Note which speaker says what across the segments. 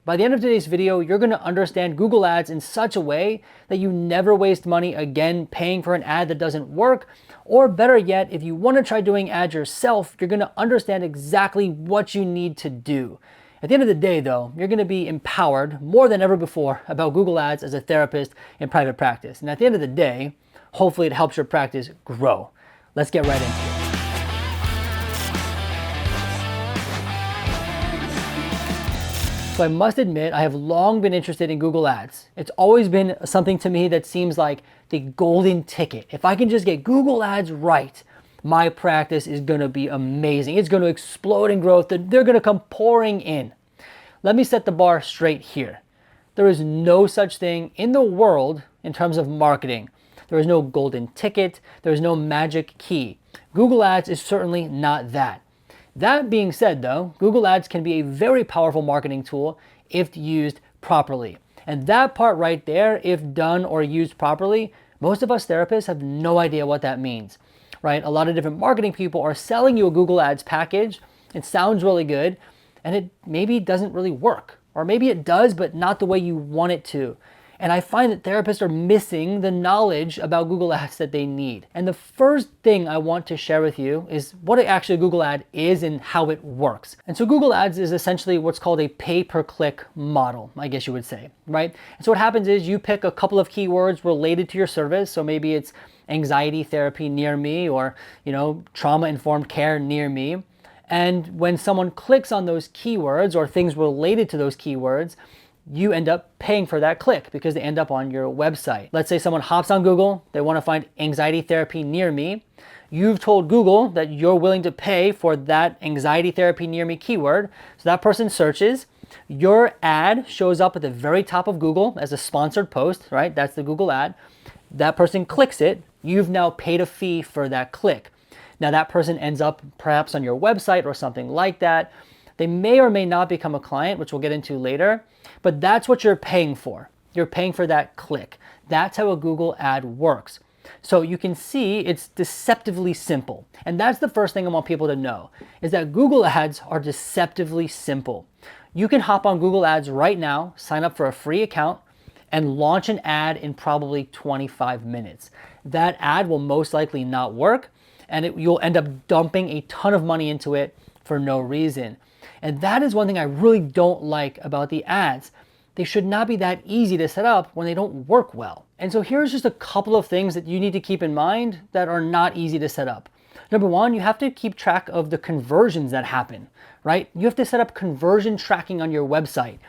Speaker 1: By the end of today's video, you're going to understand Google Ads in such a way that you never waste money again paying for an ad that doesn't work. Or better yet, if you want to try doing ads yourself, you're going to understand exactly what you need to do. At the end of the day, though, you're going to be empowered more than ever before about Google Ads as a therapist in private practice. And at the end of the day, hopefully it helps your practice grow. Let's get right into it. So I must admit, I have long been interested in Google Ads. It's always been something to me that seems like the golden ticket. If I can just get Google Ads right, my practice is going to be amazing. It's going to explode in growth. They're going to come pouring in. Let me set the bar straight here. There is no such thing in the world in terms of marketing. There is no golden ticket. There is no magic key. Google Ads is certainly not that. That being said, though, Google Ads can be a very powerful marketing tool if used properly. And that part right there, if done or used properly, most of us therapists have no idea what that means, right? A lot of different marketing people are selling you a Google Ads package. It sounds really good, and it maybe doesn't really work. Or maybe it does, but not the way you want it to. And I find that therapists are missing the knowledge about Google Ads that they need. And the first thing I want to share with you is what actually a Google Ad is and how it works. And so Google Ads is essentially what's called a pay-per-click model, I guess you would say, right? And so what happens is you pick a couple of keywords related to your service. So maybe it's anxiety therapy near me, or, trauma-informed care near me. And when someone clicks on those keywords or things related to those keywords, you end up paying for that click because they end up on your website. Let's say someone hops on Google, they want to find anxiety therapy near me. You've told Google that you're willing to pay for that anxiety therapy near me keyword. So that person searches, your ad shows up at the very top of Google as a sponsored post, right? That's the Google ad. That person clicks it. You've now paid a fee for that click. Now that person ends up perhaps on your website or something like that. They may or may not become a client, which we'll get into later, but that's what you're paying for. You're paying for that click. That's how a Google ad works. So you can see it's deceptively simple. And that's the first thing I want people to know, is that Google Ads are deceptively simple. You can hop on Google Ads right now, sign up for a free account, and launch an ad in probably 25 minutes. That ad will most likely not work, and you'll end up dumping a ton of money into it for no reason. And that is one thing I really don't like about the ads. They should not be that easy to set up when they don't work well. And so here's just a couple of things that you need to keep in mind that are not easy to set up. Number one, you have to keep track of the conversions that happen, right? You have to set up conversion tracking on your website.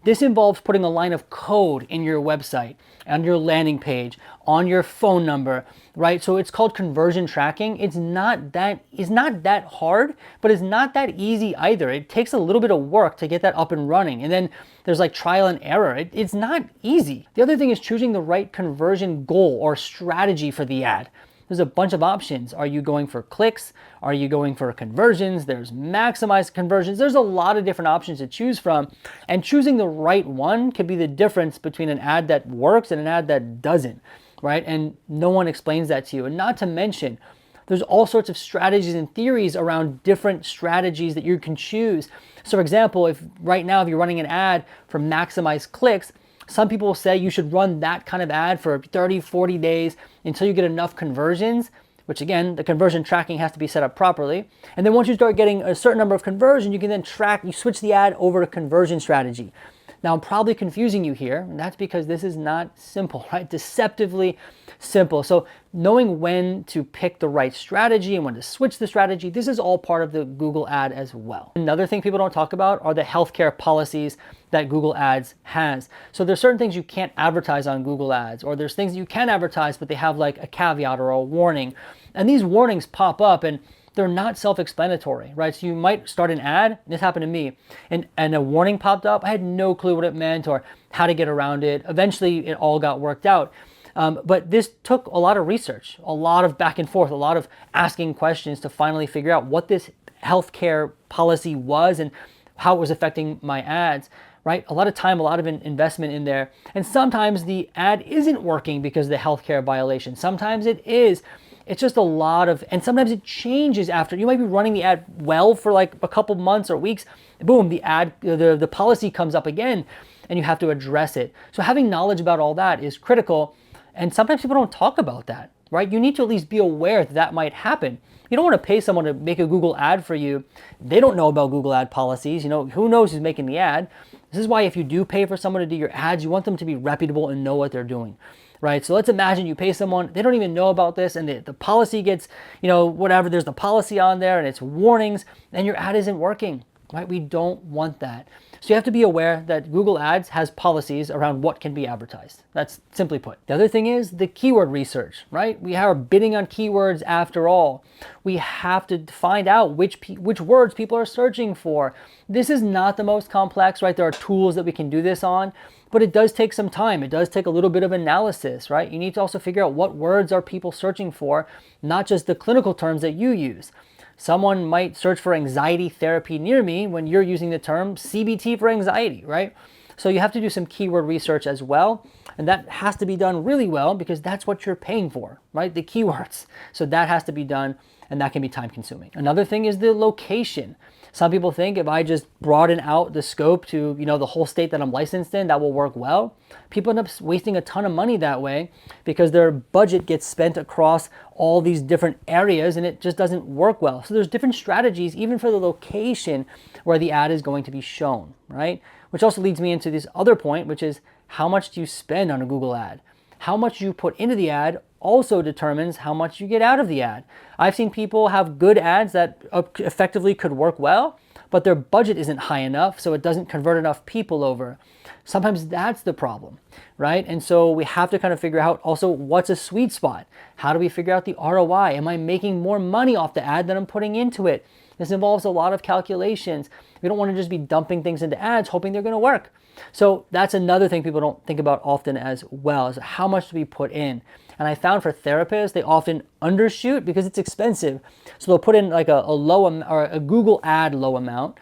Speaker 1: This involves putting a line of code in your website, on your landing page, on your phone number, right? So it's called conversion tracking. It's not that hard, but it's not that easy either. It takes a little bit of work to get that up and running. And then there's like trial and error. It's not easy. The other thing is choosing the right conversion goal or strategy for the ad. There's a bunch of options. Are you going for clicks? Are you going for conversions? There's maximized conversions. There's a lot of different options to choose from. And choosing the right one could be the difference between an ad that works and an ad that doesn't, right? And no one explains that to you. And not to mention, there's all sorts of strategies and theories around different strategies that you can choose. So for example, if you're running an ad for maximized clicks, some people will say you should run that kind of ad for 30, 40 days until you get enough conversions, which again, the conversion tracking has to be set up properly. And then once you start getting a certain number of conversions, you can then you switch the ad over to conversion strategy. Now I'm probably confusing you here, and that's because this is not simple, right? Deceptively simple. So knowing when to pick the right strategy and when to switch the strategy, this is all part of the Google ad as well. Another thing people don't talk about are the healthcare policies that Google Ads has. So there's certain things you can't advertise on Google Ads, or there's things that you can advertise, but they have like a caveat or a warning. And these warnings pop up and they're not self-explanatory, right? So you might start an ad, this happened to me, and a warning popped up. I had no clue what it meant or how to get around it. Eventually, it all got worked out. But this took a lot of research, a lot of back and forth, a lot of asking questions to finally figure out what this healthcare policy was and how it was affecting my ads, right? A lot of time, a lot of investment in there. And sometimes the ad isn't working because of the healthcare violation. Sometimes it is. It's just a lot of, and sometimes it changes after. You might be running the ad well for like a couple months or weeks. Boom, the policy comes up again and you have to address it. So having knowledge about all that is critical. And sometimes people don't talk about that, right? You need to at least be aware that that might happen. You don't want to pay someone to make a Google ad for you. They don't know about Google ad policies. Who knows who's making the ad? This is why if you do pay for someone to do your ads, you want them to be reputable and know what they're doing, right? So let's imagine you pay someone, they don't even know about this, and the policy gets, whatever, there's the policy on there and it's warnings, and your ad isn't working, right? We don't want that. So you have to be aware that Google Ads has policies around what can be advertised. That's simply put. The other thing is the keyword research, right? We are bidding on keywords after all. We have to find out which words people are searching for. This is not the most complex, right? There are tools that we can do this on, but it does take some time. It does take a little bit of analysis, right? You need to also figure out what words are people searching for, not just the clinical terms that you use. Someone might search for anxiety therapy near me when you're using the term CBT for anxiety, right? So you have to do some keyword research as well. And that has to be done really well because that's what you're paying for, right? The keywords. So that has to be done, and that can be time consuming. Another thing is the location. Some people think if I just broaden out the scope to, the whole state that I'm licensed in, that will work well. People end up wasting a ton of money that way because their budget gets spent across all these different areas and it just doesn't work well. So there's different strategies even for the location where the ad is going to be shown, right? Which also leads me into this other point, which is how much do you spend on a Google ad? How much you put into the ad also determines how much you get out of the ad. I've seen people have good ads that effectively could work well, but their budget isn't high enough, so it doesn't convert enough people over. Sometimes that's the problem, right? And so we have to kind of figure out also what's a sweet spot. How do we figure out the ROI? Am I making more money off the ad than I'm putting into it? This involves a lot of calculations. We don't want to just be dumping things into ads hoping they're going to work. So that's another thing people don't think about often as well, is how much do we put in? And I found for therapists, they often undershoot because it's expensive. So they'll put in like a Google ad low amount,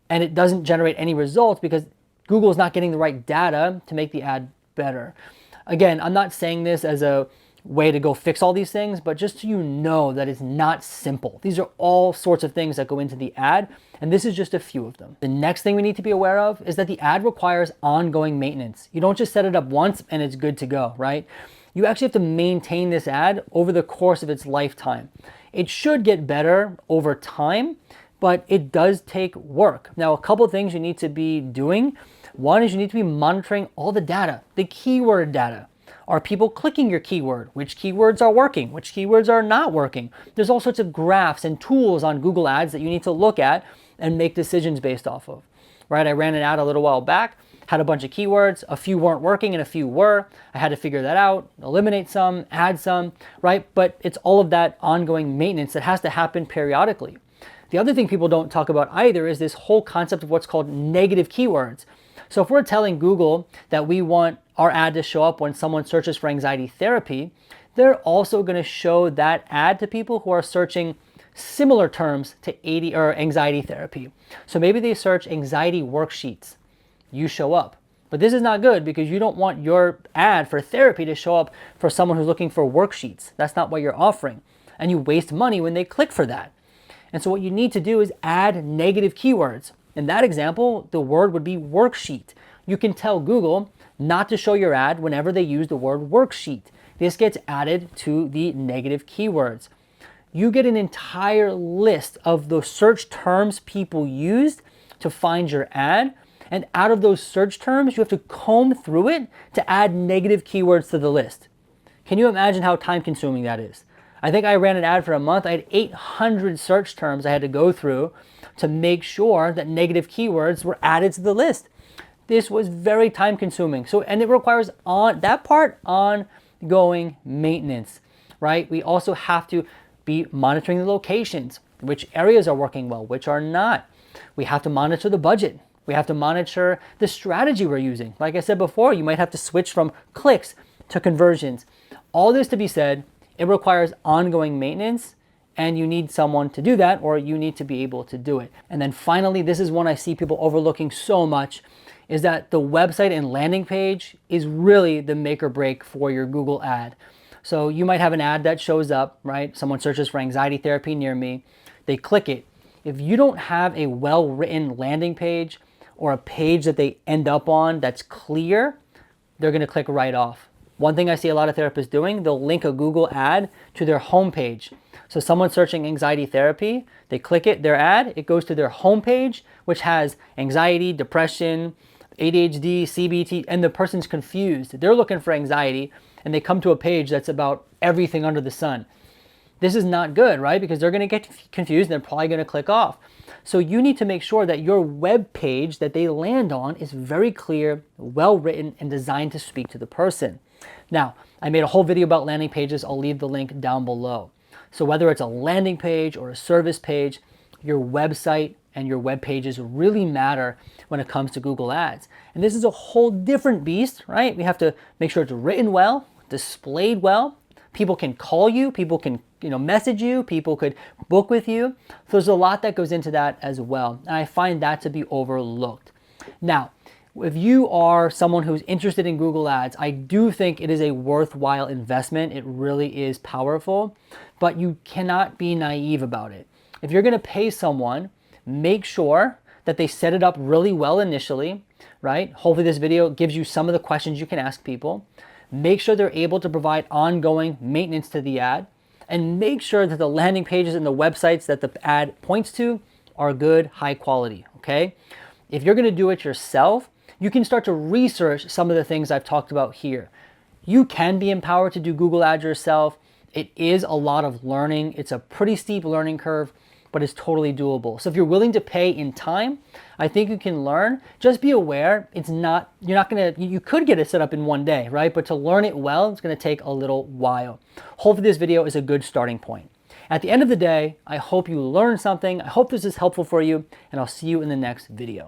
Speaker 1: and it doesn't generate any results because Google is not getting the right data to make the ad better. Again, I'm not saying this as a way to go fix all these things, but just so you know that it's not simple. These are all sorts of things that go into the ad, and this is just a few of them. The next thing we need to be aware of is that the ad requires ongoing maintenance. You don't just set it up once and it's good to go, right? You actually have to maintain this ad over the course of its lifetime. It should get better over time, but it does take work. Now, a couple of things you need to be doing. One is you need to be monitoring all the data, the keyword data. Are people clicking your keyword? Which keywords are working? Which keywords are not working? There's all sorts of graphs and tools on Google Ads that you need to look at and make decisions based off of, right? I ran an ad a little while back, had a bunch of keywords, a few weren't working and a few were. I had to figure that out, eliminate some, add some, right? But it's all of that ongoing maintenance that has to happen periodically. The other thing people don't talk about either is this whole concept of what's called negative keywords. So if we're telling Google that we want our ad to show up when someone searches for anxiety therapy, they're also going to show that ad to people who are searching similar terms to anxiety therapy. So maybe they search anxiety worksheets. You show up. But this is not good because you don't want your ad for therapy to show up for someone who's looking for worksheets. That's not what you're offering. And you waste money when they click for that. And so what you need to do is add negative keywords. In that example, the word would be worksheet. You can tell Google not to show your ad whenever they use the word worksheet. This gets added to the negative keywords. You get an entire list of the search terms people used to find your ad. And out of those search terms, you have to comb through it to add negative keywords to the list. Can you imagine how time consuming that is? I think I ran an ad for a month. I had 800 search terms I had to go through to make sure that negative keywords were added to the list. This was very time consuming. And it requires ongoing maintenance, right? We also have to be monitoring the locations, which areas are working well, which are not. We have to monitor the budget. We have to monitor the strategy we're using. Like I said before, you might have to switch from clicks to conversions. All this to be said, it requires ongoing maintenance, and you need someone to do that, or you need to be able to do it. And then finally, this is one I see people overlooking so much, is that the website and landing page is really the make or break for your Google ad. So you might have an ad that shows up, right? Someone searches for anxiety therapy near me. They click it. If you don't have a well-written landing page or a page that they end up on that's clear, they're going to click right off. One thing I see a lot of therapists doing, they'll link a Google ad to their homepage. So someone searching anxiety therapy, they click it, their ad, it goes to their homepage, which has anxiety, depression, ADHD, CBT, and the person's confused. They're looking for anxiety, and they come to a page that's about everything under the sun. This is not good, right? Because they're going to get confused and they're probably going to click off. So you need to make sure that your web page that they land on is very clear, well written, and designed to speak to the person. Now, I made a whole video about landing pages. I'll leave the link down below. So whether it's a landing page or a service page, your website and your web pages really matter when it comes to Google Ads. And this is a whole different beast, right? We have to make sure it's written well, displayed well. People can call you, people can message you, people could book with you. So there's a lot that goes into that as well. And I find that to be overlooked. Now, if you are someone who's interested in Google Ads, I do think it is a worthwhile investment. It really is powerful, but you cannot be naive about it. If you're going to pay someone, make sure that they set it up really well initially, right? Hopefully this video gives you some of the questions you can ask people. Make sure they're able to provide ongoing maintenance to the ad, and make sure that the landing pages and the websites that the ad points to are good, high quality, okay? If you're going to do it yourself, you can start to research some of the things I've talked about here. You can be empowered to do Google Ads yourself. It is a lot of learning. It's a pretty steep learning curve, but it's totally doable. So if you're willing to pay in time, I think you can learn. Just be aware, you could get it set up in one day, right? But to learn it well, it's gonna take a little while. Hopefully this video is a good starting point. At the end of the day, I hope you learned something. I hope this is helpful for you, and I'll see you in the next video.